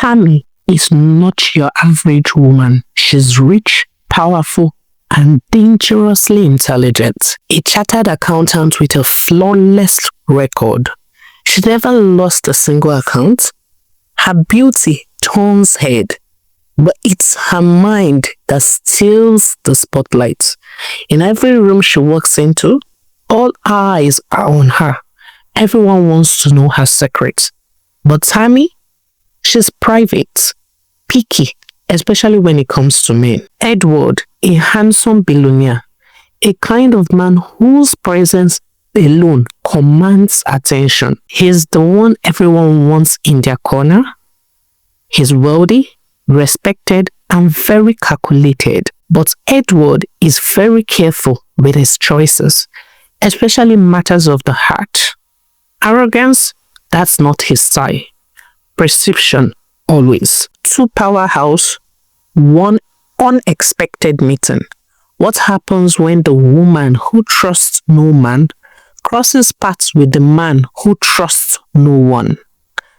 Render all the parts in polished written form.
Tammy is not your average woman. She's rich, powerful, and dangerously intelligent. A chartered accountant with a flawless record. She never lost a single account. Her beauty turns head, but it's her mind that steals the spotlight. In every room she walks into, all eyes are on her. Everyone wants to know her secrets. But Tammy, she's private, picky, especially when it comes to men. Edward, a handsome billionaire, a kind of man whose presence alone commands attention. He's the one everyone wants in their corner. He's wealthy, respected, and very calculated. But Edward is very careful with his choices, especially matters of the heart. Arrogance, that's not his style. Perception, always. Two powerhouse, one unexpected meeting. What happens when the woman who trusts no man crosses paths with the man who trusts no one?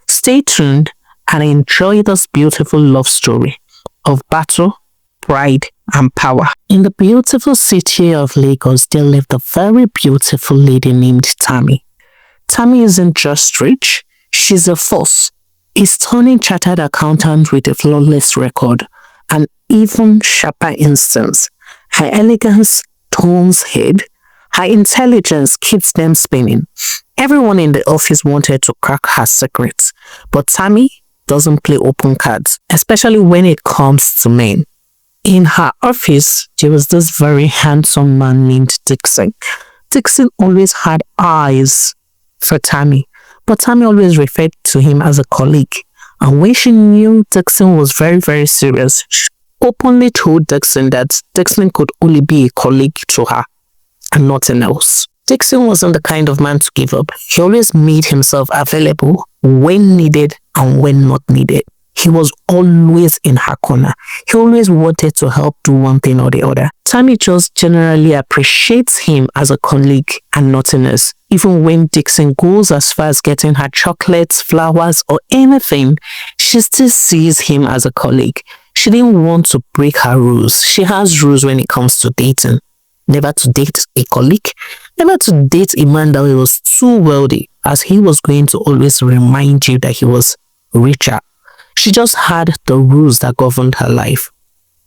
Stay tuned and enjoy this beautiful love story of battle, pride, and power. In the beautiful city of Lagos, there lived a very beautiful lady named Tammy. Tammy isn't just rich, she's a force, a stunning chartered accountant with a flawless record, and even sharper instincts. Her elegance turns head, her intelligence keeps them spinning. Everyone in the office wanted to crack her secrets, but Tammy doesn't play open cards, especially when it comes to men. In her office, there was this very handsome man named Dixon. Dixon always had eyes for Tammy, but Tammy always referred to him as a colleague. And when she knew Dixon was very, very serious, she openly told Dixon that Dixon could only be a colleague to her and nothing else. Dixon wasn't the kind of man to give up. He always made himself available when needed and when not needed. He was always in her corner. He always wanted to help do one thing or the other. Tammy just generally appreciates him as a colleague and nothing else. Even when Dixon goes as far as getting her chocolates, flowers, or anything, she still sees him as a colleague. She didn't want to break her rules. She has rules when it comes to dating. Never to date a colleague. Never to date a man that was too wealthy, as he was going to always remind you that he was richer. She just had the rules that governed her life.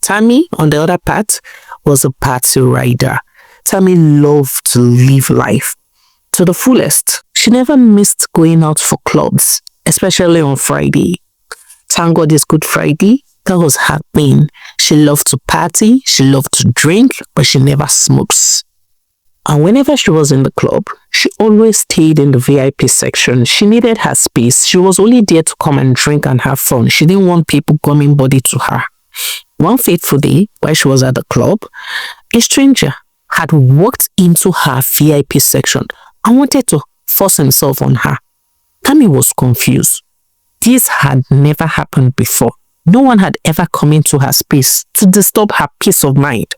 Tammy, on the other part, was a party rider. Tammy loved to live life to the fullest. She never missed going out for clubs, especially on Friday. Thank God it's Good Friday. That was her thing. She loved to party, she loved to drink, but she never smokes. And whenever she was in the club, she always stayed in the VIP section. She needed her space. She was only there to come and drink and have fun. She didn't want people coming body to her. One fateful day, while she was at the club, a stranger had walked into her VIP section and wanted to force himself on her. Tammy was confused. This had never happened before. No one had ever come into her space to disturb her peace of mind.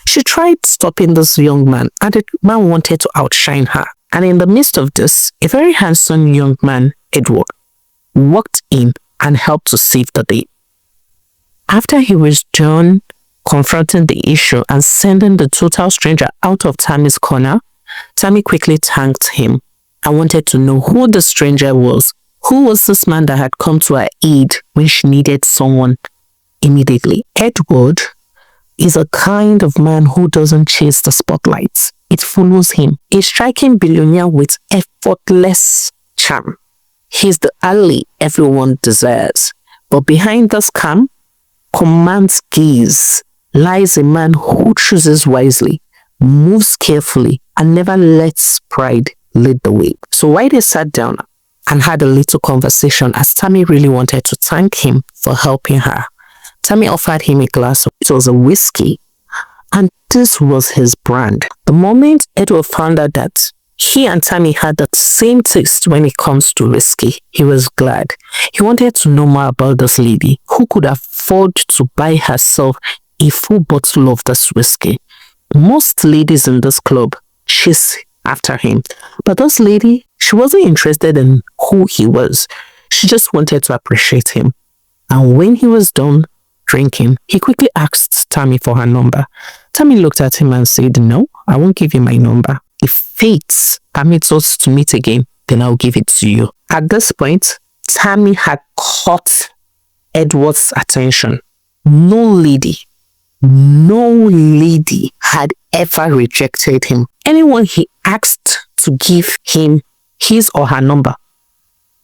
She tried stopping this young man, and the man wanted to outshine her. And in the midst of this, a very handsome young man, Edward, walked in and helped to save the day. After he was done confronting the issue and sending the total stranger out of Tammy's corner, Tammy quickly thanked him and wanted to know who the stranger was. Who was this man that had come to her aid when she needed someone immediately? Edward is a kind of man who doesn't chase the spotlights. It follows him. A striking billionaire with effortless charm. He's the ally everyone desires. But behind this calm, command's gaze, lies a man who chooses wisely, moves carefully, and never lets pride lead the way. So while they sat down and had a little conversation, as Tammy really wanted to thank him for helping her, Tammy offered him a glass. It was a whiskey, and this was his brand. The moment Edward found out that he and Tammy had the same taste when it comes to whiskey, he was glad. He wanted to know more about this lady who could afford to buy herself a full bottle of this whiskey. Most ladies in this club chase after him, but this lady, she wasn't interested in who he was. She just wanted to appreciate him. And when he was done drinking, he quickly asked Tammy for her number. Tammy looked at him and said, "No, I won't give you my number. If fate permits us to meet again, then I'll give it to you." At this point, Tammy had caught Edward's attention. No lady had ever rejected him. Anyone he asked to give him his or her number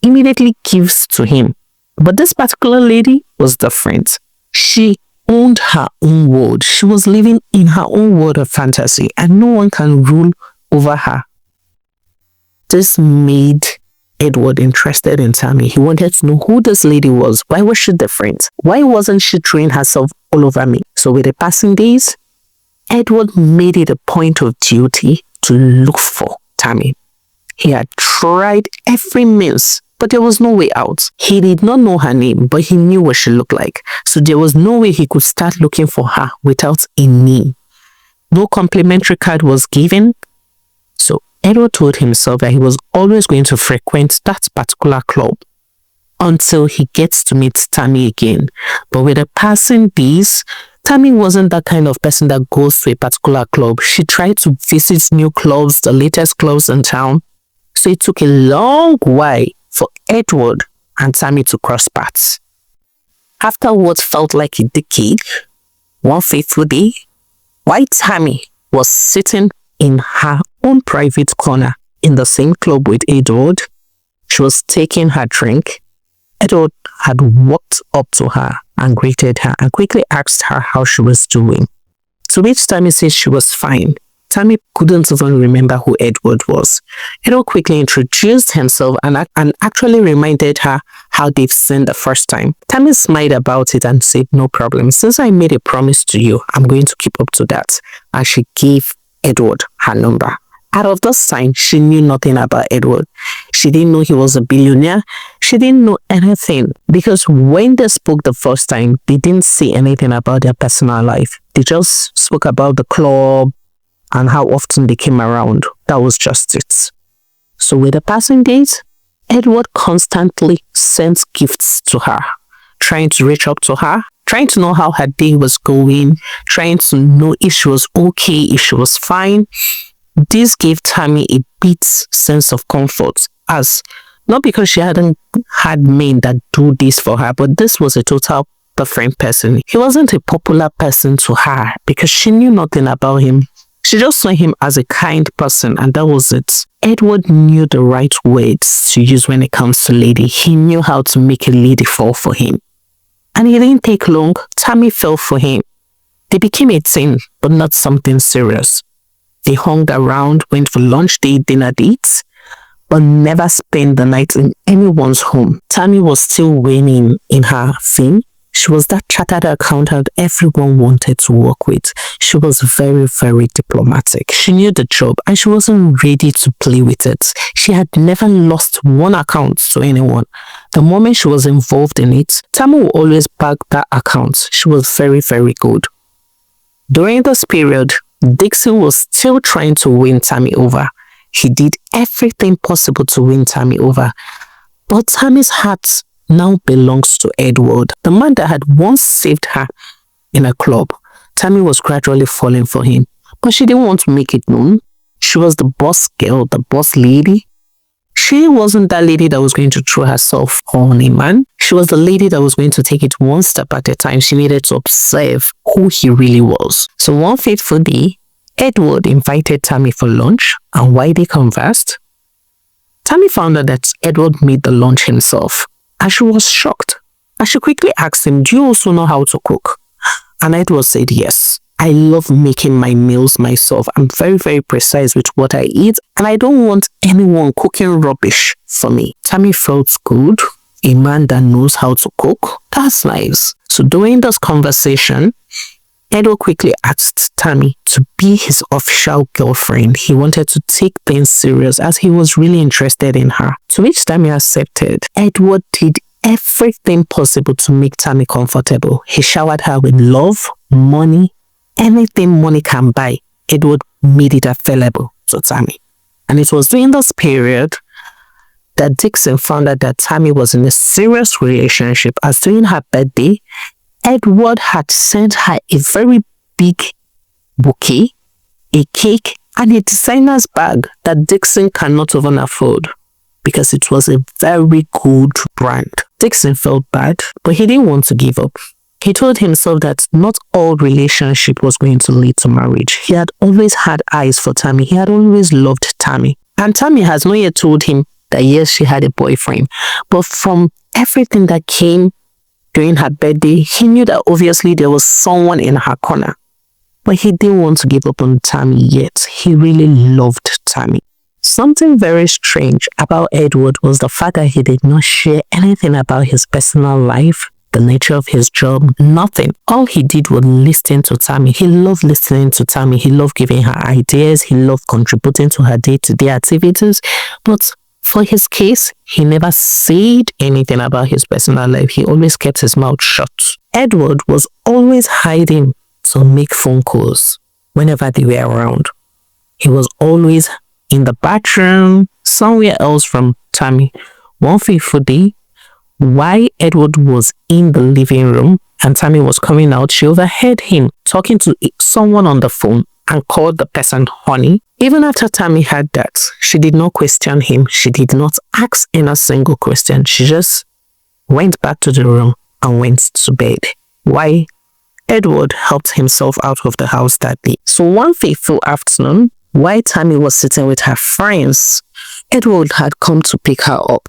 immediately gives to him. But this particular lady was different. She owned her own world. She was living in her own world of fantasy, and no one can rule over her. This made Edward interested in Tammy. He wanted to know who this lady was. Why was she different? Why wasn't she throwing herself all over me? So with the passing days, Edward made it a point of duty to look for Tammy. He had tried every means, but there was no way out. He did not know her name, but he knew what she looked like. So there was no way he could start looking for her without a name. No complimentary card was given. So Edward told himself that he was always going to frequent that particular club until he gets to meet Tammy again. But with the passing days, Tammy wasn't that kind of person that goes to a particular club. She tried to visit new clubs, the latest clubs in town. So it took a long while for Edward and Tammy to cross paths. After what felt like a decade, one fateful day, while Tammy was sitting in her own private corner in the same club with Edward, she was taking her drink. Edward had walked up to her and greeted her and quickly asked her how she was doing. To which Tammy said she was fine. Tammy couldn't even remember who Edward was. Edward quickly introduced himself and actually reminded her how they've seen the first time. Tammy smiled about it and said, "No problem. Since I made a promise to you, I'm going to keep up to that." And she gave Edward her number. Out of this time, she knew nothing about Edward. She didn't know he was a billionaire. She didn't know anything because when they spoke the first time, they didn't say anything about their personal life. They just spoke about the club and how often they came around. That was just it. So with the passing days, Edward constantly sent gifts to her, trying to reach up to her, trying to know how her day was going, trying to know if she was okay, if she was fine. This gave Tammy a bit sense of comfort, as not because she hadn't had men that do this for her, but this was a total different person. He wasn't a popular person to her because she knew nothing about him. She just saw him as a kind person, and that was it. Edward knew the right words to use when it comes to lady. He knew how to make a lady fall for him. And it didn't take long. Tammy fell for him. They became a team, but not something serious. They hung around, went for lunch date, dinner dates, but never spent the night in anyone's home. Tammy was still winning in her thing. She was that chartered accountant everyone wanted to work with. She was very, very diplomatic. She knew the job and she wasn't ready to play with it. She had never lost one account to anyone. The moment she was involved in it, Tammy would always back that account. She was very, very good. During this period, Dixon was still trying to win Tammy over. He did everything possible to win Tammy over. But Tammy's heart now belongs to Edward, the man that had once saved her in a club. Tammy was gradually falling for him, but she didn't want to make it known. She was the boss girl, the boss lady. She wasn't that lady that was going to throw herself on a man. She was the lady that was going to take it one step at a time. She needed to observe who he really was. So one fateful day, Edward invited Tammy for lunch, and while they conversed, Tammy found out that Edward made the lunch himself, and she was shocked. And she quickly asked him, "Do you also know how to cook?" And Edward said, "Yes. I love making my meals myself. I'm very, very precise with what I eat, and I don't want anyone cooking rubbish for me." Tammy felt good. A man that knows how to cook, that's nice. So during this conversation, Edward quickly asked Tammy to be his official girlfriend. He wanted to take things serious as he was really interested in her. To which Tammy accepted. Edward did everything possible to make Tammy comfortable. He showered her with love, money, anything money can buy. Edward made it available to Tammy. And it was during this period that Dixon found out that Tammy was in a serious relationship, as during her birthday, Edward had sent her a very big bouquet, a cake, and a designer's bag that Dixon cannot even afford because it was a very good brand. Dixon felt bad, but he didn't want to give up. He told himself that not all relationship was going to lead to marriage. He had always had eyes for Tammy. He had always loved Tammy. And Tammy has not yet told him that yes, she had a boyfriend. But from everything that came during her birthday, he knew that obviously there was someone in her corner. But he didn't want to give up on Tammy yet. He really loved Tammy. Something very strange about Edward was the fact that he did not share anything about his personal life, the nature of his job, nothing. All he did was listen to Tammy. He loved listening to Tammy. He loved giving her ideas. He loved contributing to her day-to-day activities. But for his case, he never said anything about his personal life. He always kept his mouth shut. Edward was always hiding to make phone calls whenever they were around. He was always in the bathroom, somewhere else from Tammy. One fateful day, while Edward was in the living room and Tammy was coming out, she overheard him talking to someone on the phone and called the person honey. Even after Tammy heard that, she did not question him. She did not ask him a single question. She just went back to the room and went to bed. Why? Edward helped himself out of the house that day. So one fateful afternoon, while Tammy was sitting with her friends, Edward had come to pick her up.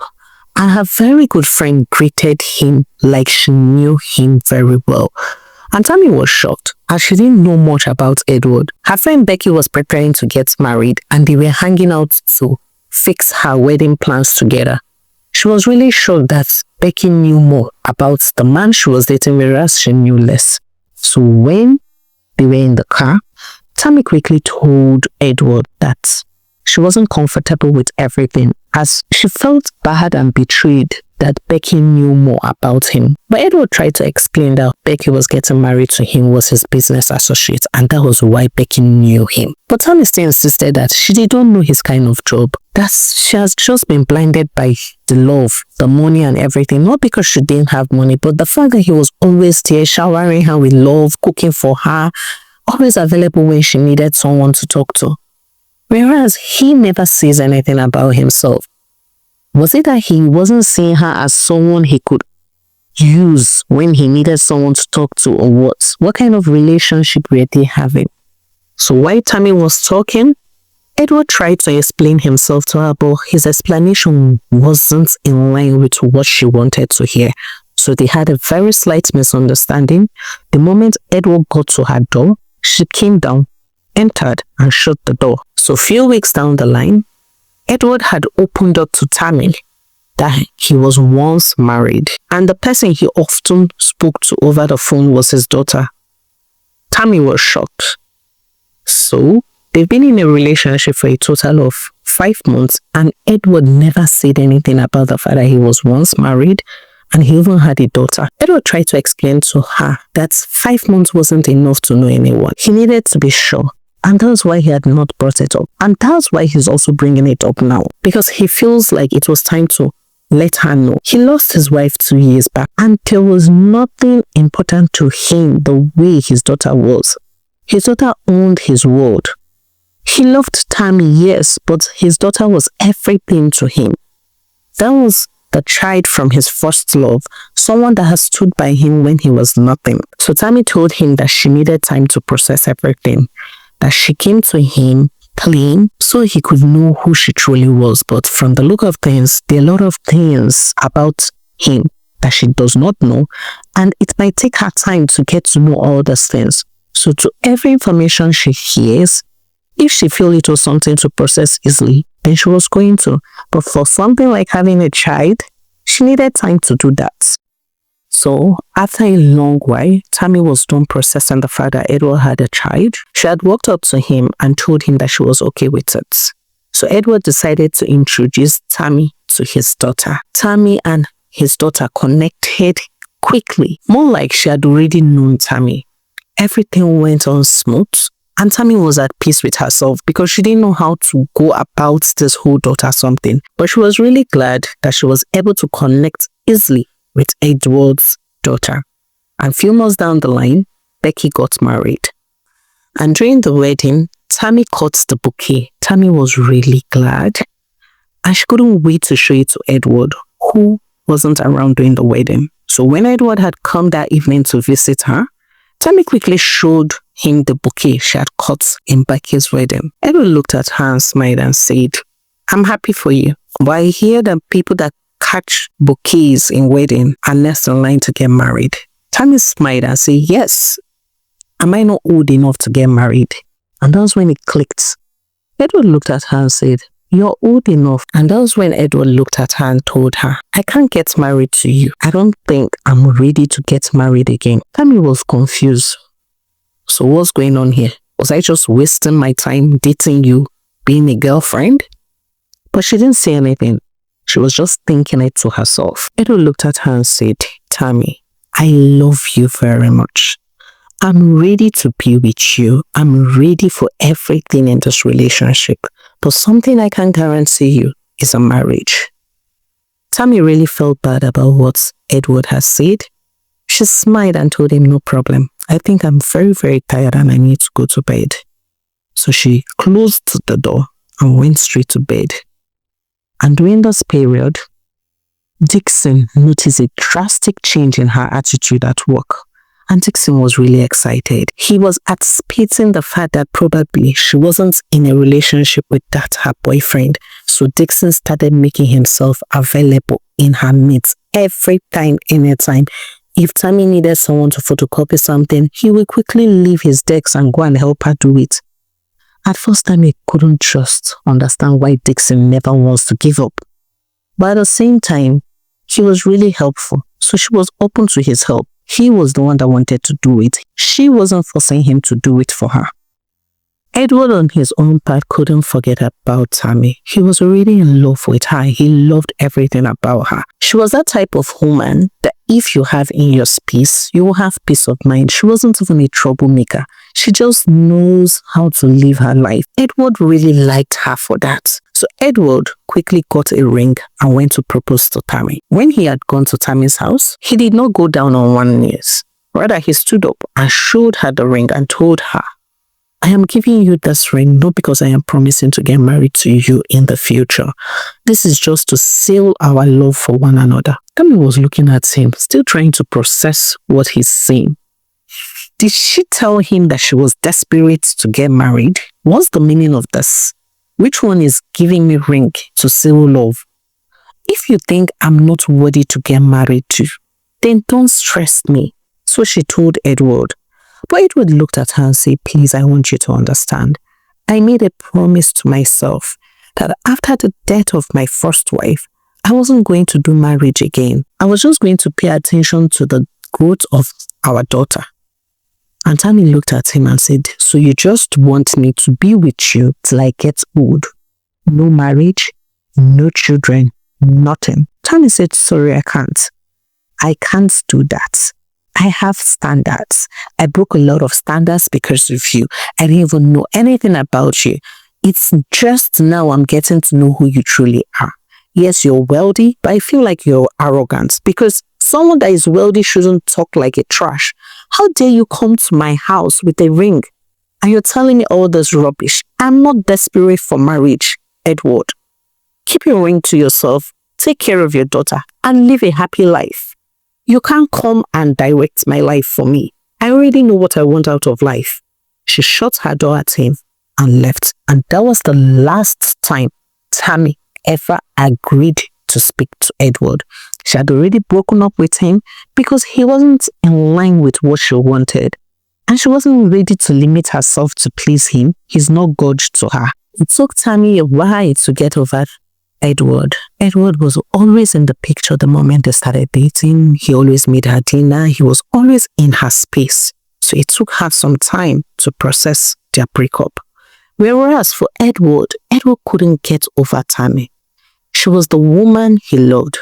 And her very good friend greeted him like she knew him very well. And Tammy was shocked as she didn't know much about Edward. Her friend Becky was preparing to get married and they were hanging out to fix her wedding plans together. She was really shocked that Becky knew more about the man she was dating, whereas she knew less. So when they were in the car, Tammy quickly told Edward that she wasn't comfortable with everything as she felt bad and betrayed that Becky knew more about him. But Edward tried to explain that Becky was getting married to him was his business associate and that was why Becky knew him. But Tammy still insisted that she didn't know his kind of job. That she has just been blinded by the love, the money and everything. Not because she didn't have money, but the fact that he was always there, showering her with love, cooking for her, always available when she needed someone to talk to. Whereas he never says anything about himself. Was it that he wasn't seeing her as someone he could use when he needed someone to talk to, or what? What kind of relationship were they having? So while Tammy was talking, Edward tried to explain himself to her, but his explanation wasn't in line with what she wanted to hear. So they had a very slight misunderstanding. The moment Edward got to her door, she came down, entered, and shut the door. So a few weeks down the line, Edward had opened up to Tammy that he was once married, and the person he often spoke to over the phone was his daughter. Tammy was shocked. So they've been in a relationship for a total of 5 months, and Edward never said anything about the fact that he was once married and he even had a daughter. Edward tried to explain to her that 5 months wasn't enough to know anyone. He needed to be sure. And that's why he had not brought it up. And that's why he's also bringing it up now. Because he feels like it was time to let her know. He lost his wife 2 years back. And there was nothing important to him the way his daughter was. His daughter owned his world. He loved Tammy, yes, but his daughter was everything to him. That was the child from his first love. Someone that has stood by him when he was nothing. So Tammy told him that she needed time to process everything. That she came to him clean so he could know who she truly was. But from the look of things, there are a lot of things about him that she does not know, and it might take her time to get to know all those things. So to every information she hears, if she feels it was something to process easily, then she was going to. But for something like having a child, she needed time to do that. So, after a long while, Tammy was done processing the fact that Edward had a child. She had walked up to him and told him that she was okay with it. So, Edward decided to introduce Tammy to his daughter. Tammy and his daughter connected quickly, more like she had already known Tammy. Everything went on smooth, And Tammy was at peace with herself because she didn't know how to go about this whole daughter something. But she was really glad that she was able to connect easily with Edward's daughter. And a few months down the line, Becky got married. And during the wedding, Tammy caught the bouquet. Tammy was really glad. And she couldn't wait to show it to Edward, who wasn't around during the wedding. So when Edward had come that evening to visit her, Tammy quickly showed him the bouquet she had cut in Becky's wedding. Edward looked at her and smiled and said, "I'm happy for you, but I hear that people that catch bouquets in wedding are next in line to get married." Tammy smiled and said, "Yes. Am I not old enough to get married?" And that was when it clicked. Edward looked at her and said, "You're old enough." And that was when Edward looked at her and told her, "I can't get married to you. I don't think I'm ready to get married again." Tammy was confused. So what's going on here? Was I just wasting my time dating you, being a girlfriend? But she didn't say anything. She was just thinking it to herself. Edward looked at her and said, "Tammy, I love you very much. I'm ready to be with you. I'm ready for everything in this relationship. But something I can guarantee you is a marriage." Tammy really felt bad about what Edward has said. She smiled and told him, "No problem. I think I'm very, very tired and I need to go to bed." So she closed the door and went straight to bed. And during this period, Dixon noticed a drastic change in her attitude at work. And Dixon was really excited. He was anticipating the fact that probably she wasn't in a relationship with that her boyfriend. So Dixon started making himself available in her midst every time, anytime. If Tammy needed someone to photocopy something, he would quickly leave his desk and go and help her do it. At first, Tammy couldn't just understand why Dixon never wants to give up. But at the same time, he was really helpful. So she was open to his help. He was the one that wanted to do it. She wasn't forcing him to do it for her. Edward on his own part couldn't forget about Tammy. He was already in love with her. He loved everything about her. She was that type of woman that if you have in your space, you will have peace of mind. She wasn't even a troublemaker. She just knows how to live her life. Edward really liked her for that. So Edward quickly got a ring and went to propose to Tammy. When he had gone to Tammy's house, he did not go down on one knee. Rather, he stood up and showed her the ring and told her, "I am giving you this ring not because I am promising to get married to you in the future. This is just to seal our love for one another." Tammy was looking at him, still trying to process what he's saying. Did she tell him that she was desperate to get married? What's the meaning of this? Which one is giving me ring to seal love? If you think I'm not worthy to get married to, then don't stress me. So she told Edward. But Edward looked at her and said, "Please, I want you to understand. I made a promise to myself that after the death of my first wife, I wasn't going to do marriage again. I was just going to pay attention to the growth of our daughter." And Tammy looked at him and said, "So you just want me to be with you till I get old? No marriage, no children, nothing." Tammy said, "Sorry, I can't. I can't do that. I have standards. I broke a lot of standards because of you. I didn't even know anything about you. It's just now I'm getting to know who you truly are. Yes, you're wealthy, but I feel like you're arrogant because someone that is wealthy shouldn't talk like a trash. How dare you come to my house with a ring and you're telling me all this rubbish? I'm not desperate for marriage, Edward. Keep your ring to yourself, take care of your daughter, and live a happy life. You can't come and direct my life for me. I already know what I want out of life." She shut her door at him and left. And that was the last time Tammy ever agreed to speak to Edward. She had already broken up with him because he wasn't in line with what she wanted. And she wasn't ready to limit herself to please him. He's not God to her. It took Tammy a while to get over Edward. Edward was always in the picture the moment they started dating. He always made her dinner. He was always in her space. So it took her some time to process their breakup. Whereas for Edward couldn't get over Tammy. She was the woman he loved.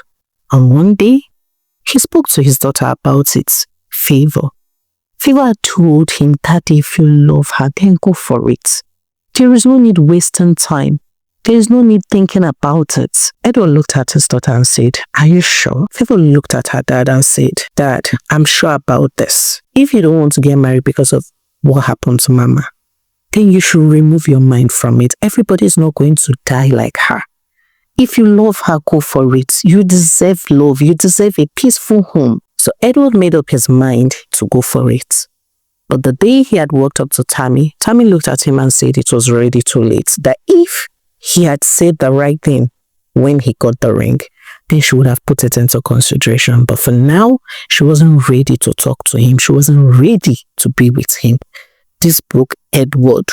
And one day, he spoke to his daughter about it. Favor. Favor had told him that if you love her, then go for it. There is no need wasting time. There is no need thinking about it. Edward looked at his daughter and said, are you sure? Favor looked at her dad and said, Dad, I'm sure about this. If you don't want to get married because of what happened to Mama, then you should remove your mind from it. Everybody's not going to die like her. If you love her, go for it. You deserve love. You deserve a peaceful home. So Edward made up his mind to go for it. But the day he had walked up to Tammy looked at him and said it was already too late. That if he had said the right thing when he got the ring, then she would have put it into consideration. But for now, she wasn't ready to talk to him. She wasn't ready to be with him. This broke Edward.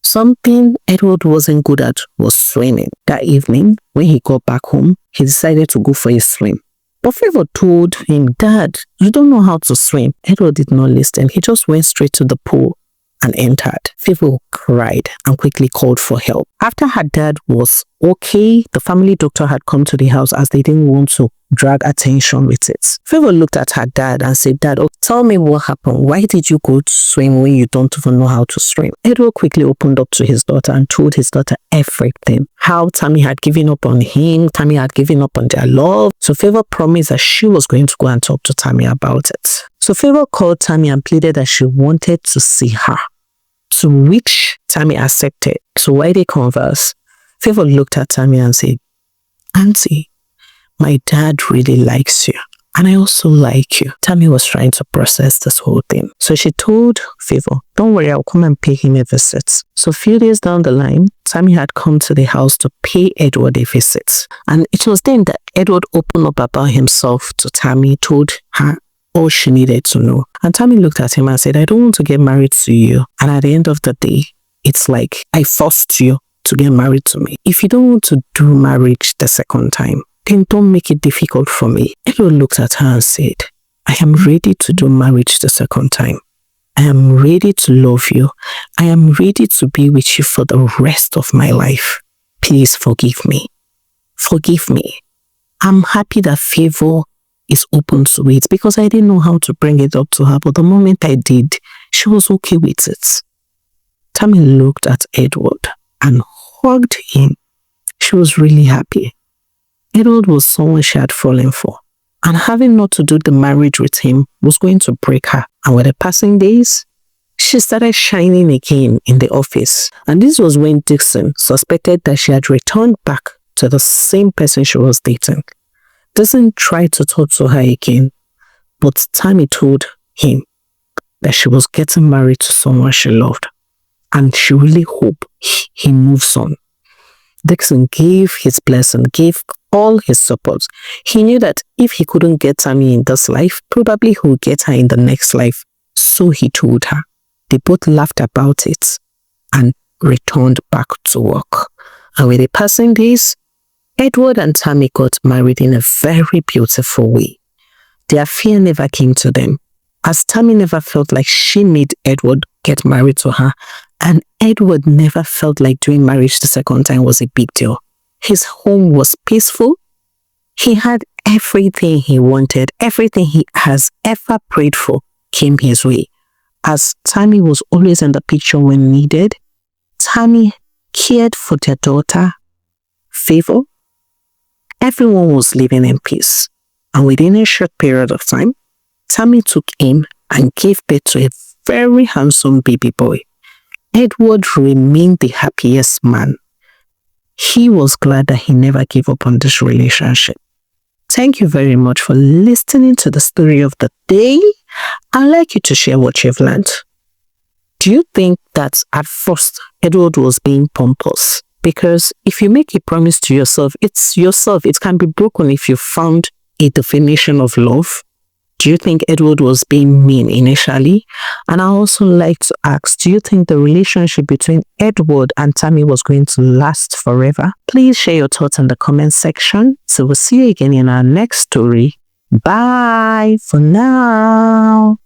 Something Edward wasn't good at was swimming. That evening, when he got back home, he decided to go for a swim. But Favor told him, Dad, you don't know how to swim. Edward did not listen. He just went straight to the pool and entered. Favor cried and quickly called for help. After her dad was okay, the family doctor had come to the house as they didn't want to drag attention with it. Favor looked at her dad and said, Dad, tell me what happened. Why did you go to swim when you don't even know how to swim? Edward quickly opened up to his daughter and told his daughter everything. How Tammy had given up on him, Tammy had given up on their love. So Favor promised that she was going to go and talk to Tammy about it. So Favor called Tammy and pleaded that she wanted to see her, to which Tammy accepted. So while they conversed, Favor looked at Tammy and said, Auntie, my dad really likes you, and I also like you. Tammy was trying to process this whole thing. So she told Favor, don't worry, I'll come and pay him a visit. So a few days down the line, Tammy had come to the house to pay Edward a visit. And it was then that Edward opened up about himself to Tammy, told her all she needed to know. And Tammy looked at him and said, I don't want to get married to you. And at the end of the day, it's like I forced you to get married to me. If you don't want to do marriage the second time, then don't make it difficult for me. Edward looked at her and said, I am ready to do marriage the second time. I am ready to love you. I am ready to be with you for the rest of my life. Please forgive me. Forgive me. I'm happy that Favor is open to it because I didn't know how to bring it up to her, but the moment I did, she was okay with it. Tammy looked at Edward and hugged him. She was really happy. Edward was someone she had fallen for, and having not to do the marriage with him was going to break her. And with the passing days, she started shining again in the office. And this was when Dixon suspected that she had returned back to the same person she was dating. Dixon tried to talk to her again, but Tammy told him that she was getting married to someone she loved, and she really hoped he moves on. Dixon gave his blessing, gave all his support. He knew that if he couldn't get Tammy in this life, probably he would get her in the next life. So he told her. They both laughed about it and returned back to work. And with the passing days, Edward and Tammy got married in a very beautiful way. Their fear never came to them, as Tammy never felt like she made Edward get married to her, and Edward never felt like doing marriage the second time was a big deal. His home was peaceful. He had everything he wanted. Everything he has ever prayed for came his way. As Tammy was always in the picture when needed, Tammy cared for their daughter, Favor. Everyone was living in peace. And within a short period of time, Tammy took him and gave birth to a very handsome baby boy. Edward remained the happiest man. He was glad that he never gave up on this relationship. Thank you very much for listening to the story of the day. I'd like you to share what you've learned. Do you think that at first Edward was being pompous? Because if you make a promise to yourself, it's yourself. It can be broken if you found a definition of love. Do you think Edward was being mean initially? And I also like to ask, do you think the relationship between Edward and Tammy was going to last forever? Please share your thoughts in the comment section. So we'll see you again in our next story. Bye for now.